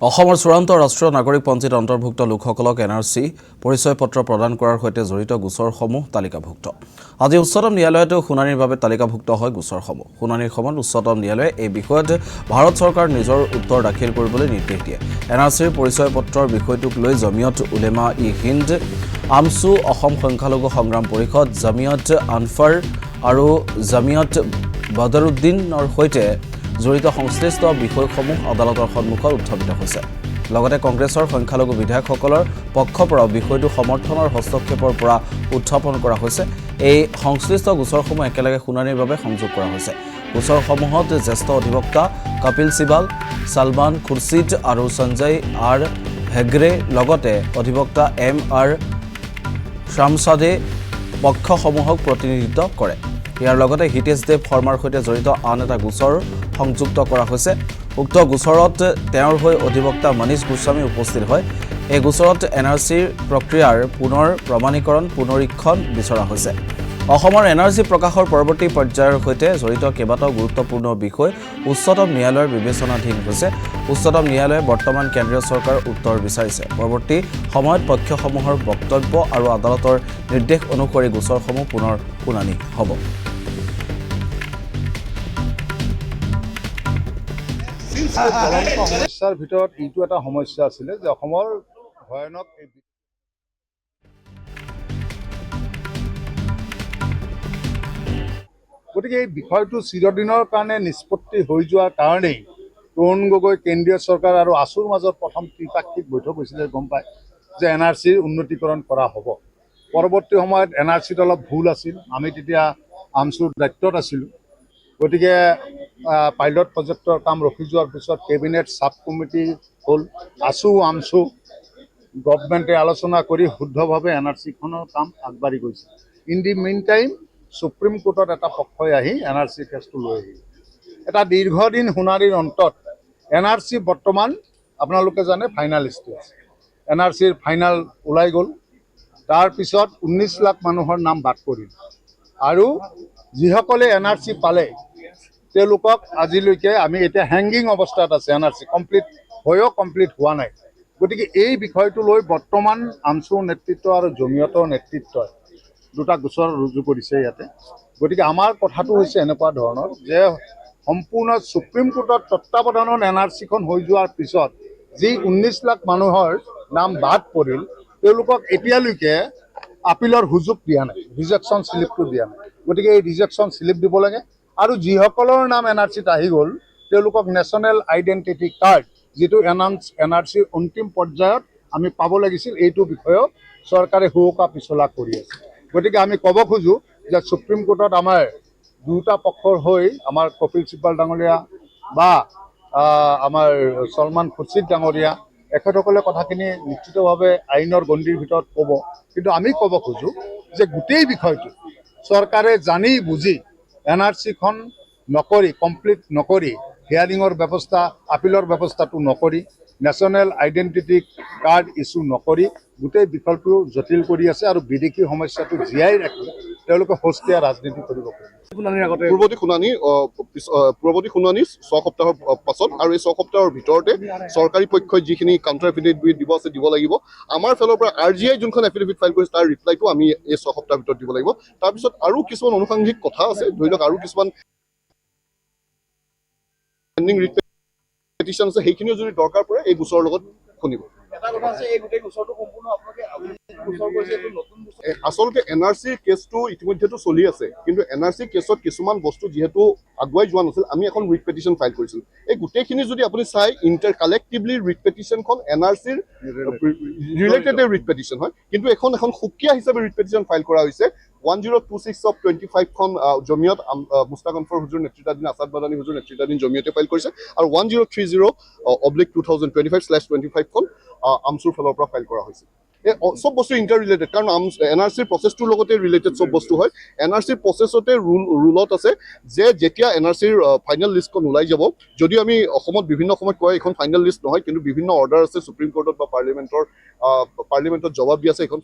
অসমৰ চূড়ান্ত ৰাষ্ট্ৰীয় নাগৰিকপঞ্জীত অন্তৰ্ভুক্ত লোকসকলক এনআৰচি পৰিচয় পত্ৰ প্ৰদান কৰাৰ সৈতে জড়িত গোচৰসমূহ তালিকাভুক্ত। আজি উচ্চতম ন্যায়ালয়ত শুনানিৰ বাবে তালিকাভুক্ত হয় গোচৰসমূহ। শুনানিৰ সময়ত উচ্চতম ন্যায়ালয়ে এই বিষয়ত ভাৰত চৰকাৰ নিজৰ উত্তৰ দাখিল কৰিবলৈ নিৰ্দেশ দিয়ে। এনআৰচিৰ পৰিচয় পত্ৰৰ বিষয়টোক লৈ জমিয়ত উলেমা-ই-হিন্দ, আমছু, অসম সংখ্যালঘু সংগ্ৰাম পৰিষদ, জমিয়ত আনফাৰ আৰু জমিয়ত বদৰুদ্দিনৰ সৈতে জড়িত সংশ্লিষ্ট বিষয়সমূহ আদালতৰ সন্মুখত উত্থাপিত হৈছে। লগতে কংগ্ৰেছৰ সংখ্যালঘু বিধায়কসকলৰ পক্ষৰ পৰা বিষয়টো সমৰ্থনৰ হস্তক্ষেপৰ পৰা উত্থাপন কৰা হৈছে। এই সংশ্লিষ্ট গোচৰসমূহ একেলগে শুনানিৰ বাবে সংযোগ কৰা হৈছে। গোচৰসমূহত জ্যেষ্ঠ অধিবক্তা কপিল সিবাল, সালমান খুৰছিদ আৰু সঞ্জয় আৰ হেগড়ে লগতে অধিবক্তা এম.আৰ. শামছাদে পক্ষসমূহক প্ৰতিনিধিত্ব কৰে। ইয়াৰ লগতে হিতেশ দেৱ শৰ্মাৰ সৈতে জড়িত আন এটা গোচৰ সংযুক্ত কৰা হৈছে। উক্ত গোচৰত তেওঁৰ হৈ অধিবক্তা মনীষ গোস্বামী উপস্থিত হয়। এই গোচৰত এনআৰচিৰ প্ৰক্ৰিয়াৰ পুনৰ প্ৰমাণীকৰণ পুনৰীক্ষণ বিচৰা হৈছে। অসমৰ এনআৰচি প্ৰকাশৰ পৰৱৰ্তী পৰ্যায়ৰ সৈতে জড়িত কেইবাটাও গুৰুত্বপূৰ্ণ বিষয় উচ্চতম ন্যায়ালয়ৰ বিবেচনাধীন হৈছে। উচ্চতম ন্যায়ালয়ে বৰ্তমান কেন্দ্ৰীয় চৰকাৰৰ উত্তৰ বিচাৰিছে। পৰৱৰ্তী সময়ত পক্ষসমূহৰ বক্তব্য আৰু আদালতৰ নিৰ্দেশ অনুসৰি গোচৰসমূহ পুনৰ শুনানি হ'ব। সমস্যাৰ ভিতৰত এইটো এটা সমস্যা আছিলে যে অসমৰ ভয়ানক গতিকে এই বিষয়টো চিৰদিনৰ কাৰণে নিষ্পত্তি হৈ যোৱাৰ কাৰণেই তৰুণ গগৈ কেন্দ্ৰীয় চৰকাৰ আৰু আছুৰ মাজত প্ৰথম ত্ৰিপাক্ষিক বৈঠক হৈছিলে। গম পায় যে এনআৰচিৰ উন্নতীকৰণ কৰা হ'ব। পৰৱৰ্তী সময়ত এনআৰচিত অলপ ভুল আছিল। আমি তেতিয়া আমছুৰ দায়িত্বত আছিলোঁ। গতিকে পাইলট প্ৰজেক্টৰ কাম ৰখি যোৱাৰ পিছত কেবিনেট ছাব কমিটি হ'ল। আছু আমছু গভমেণ্টে আলোচনা কৰি শুদ্ধভাৱে এনআৰচিখনৰ কাম আগবাঢ়ি গৈছে। In the meantime supreme কোৰ্টত এটা পক্ষই আহি এনআৰচি কেছটো লৈ আহিল। এটা দীৰ্ঘদিন শুনানিৰ অন্তত এনআৰচি বৰ্তমান আপোনালোকে জানে ফাইনেল ষ্টেজ। এনআৰচিৰ ফাইনেল ওলাই গ'ল। তাৰপিছত 19 লাখ মানুহৰ নাম বাদ পৰিল আৰু যিসকলে এনআৰচি পালে তেওঁলোকক আজিলৈকে আমি এতিয়া হেংগিং অৱস্থাত আছে। এনআৰচি কমপ্লিট হোৱা নাই। গতিকে এই বিষয়টো লৈ বৰ্তমান আমছুৰ নেতৃত্ব আৰু জমিয়তৰ নেতৃত্বই দুটা গোচৰ ৰুজু কৰিছে ইয়াতে। গতিকে আমাৰ কথাটো হৈছে এনেকুৱা ধৰণৰ যে সম্পূৰ্ণ সুপ্ৰিম কোৰ্টত তত্বাৱধানত এনআৰচিখন হৈ যোৱাৰ পিছত যি 19 লাখ মানুহৰ নাম বাদ পৰিল তেওঁলোকক এতিয়ালৈকে আপিলৰ সুযোগ দিয়া নাই, ৰিজেকশ্যন শ্লিপটো দিয়া নাই। গতিকে এই ৰিজেকশ্যন শ্লিপ দিব লাগে আৰু যিসকলৰ নাম এনআৰচিত আহি গ'ল তেওঁলোকক নেশ্যনেল আইডেণ্টিটি কাৰ্ড যিটো এনআৰচিৰ অন্তিম পৰ্যায়ত আমি পাব লাগিছিল, এইটো বিষয়েও চৰকাৰে হুকা পিছলা কৰি আছে। গতিকে আমি ক'ব খোজোঁ যে সুপ্ৰিম কোৰ্টত আমাৰ দুটা পক্ষৰ হৈ আমাৰ কপিল সিবাল ডাঙৰীয়া বা আমাৰ সলমান খুৰছিদ ডাঙৰীয়া এখেতসকলে কথাখিনি নিশ্চিতভাৱে আইনৰ গণ্ডিৰ ভিতৰত ক'ব। কিন্তু আমি ক'ব খোজোঁ যে গোটেই বিষয়টো চৰকাৰে জানি বুজি এনআৰচিখন নকৰি কমপ্লিট নকৰি হিয়াৰিঙৰ ব্যৱস্থা আপিলৰ ব্যৱস্থাটো নকৰি নেশ্যনেল আইডেণ্টিটি কাৰ্ড ইছ্যু নকৰি গোটেই বিষয়টো জটিল কৰি আছে আৰু বিদেশী সমস্যাটো জীয়াই ৰাখি তেওঁলোকে সস্তীয়া ৰাজনীতি কৰিব পাৰে। পূৰ্বৱৰ্তী শুনানি 6 সপ্তাহৰ পাছত আৰু এই 6 সপ্তাহৰ ভিতৰতে চৰকাৰী পক্ষই যিখিনি কাউণ্টাৰ এফিডেভিট দিব আছে দিব লাগিব। আমাৰ ফালৰ পৰা RGI যোনখন এফিডেভিট ফাইল কৰিছে তাৰ ৰিপ্লাইটো আমি এই 6 সপ্তাহৰ ভিতৰত দিব লাগিব। তাৰপিছত আৰু কিছুমান অনুষাংগিক কথা আছে, ধৰি লওক আৰু কিছুমান পেণ্ডিং ৰিট পেটিশ্যন আছে, সেইখিনিও যদি দৰকাৰ পৰে এই গোচৰৰ লগত শুনিব। আচলতে এনআৰচিৰ কেছটো ইতিমধ্যেতো চলি আছে, কিন্তু এনআৰচিৰ কেছত কিছুমান বস্তু যিহেতু আগুৱাই যোৱা নাছিল আমি এখন ৰিট পেটিশ্যন ফাইল কৰিছিলোঁ। এই গোটেইখিনি যদি আপুনি চাই কালেক্টিভলি ৰিট পেটিশ্যনখন এনআৰচিৰ ৰিলেটেড ৰিট পেটিশ্যন হয়, কিন্তু এখন সুকীয়া হিচাপে ৰিট পেটিশ্যন ফাইল কৰা হৈছে। 1026/25খন জমিয়ত মুস্তাক আনফৰ হুজুৰ নেতৃত্বাধীন আছাদ বাদানী হুজুৰ নেতৃত্বাধীন জমিয়তে ফাইল কৰিছে আৰু 1030/2025/25খন আমছুৰ ফালৰ পৰা ফাইল কৰা হৈছে। এই চব বস্তু ইণ্টাৰ ৰিলেটেড, কাৰণ এনআৰচিৰ প্ৰচেছটোৰ লগতে ৰিলেটেড চব বস্তু হয়। এনআৰচিৰ প্ৰচেছতে ৰুলত আছে যে যেতিয়া এনআৰচিৰ ফাইনেল লিষ্টখন ওলাই যাব, যদিও আমি অসমত বিভিন্ন সময়ত কয় এইখন ফাইনেল লিষ্ট নহয়, কিন্তু বিভিন্ন অৰ্ডাৰ আছে সুপ্ৰিম কোৰ্টত বা পাৰ্লিমেণ্টত জবাব দি আছে এইখন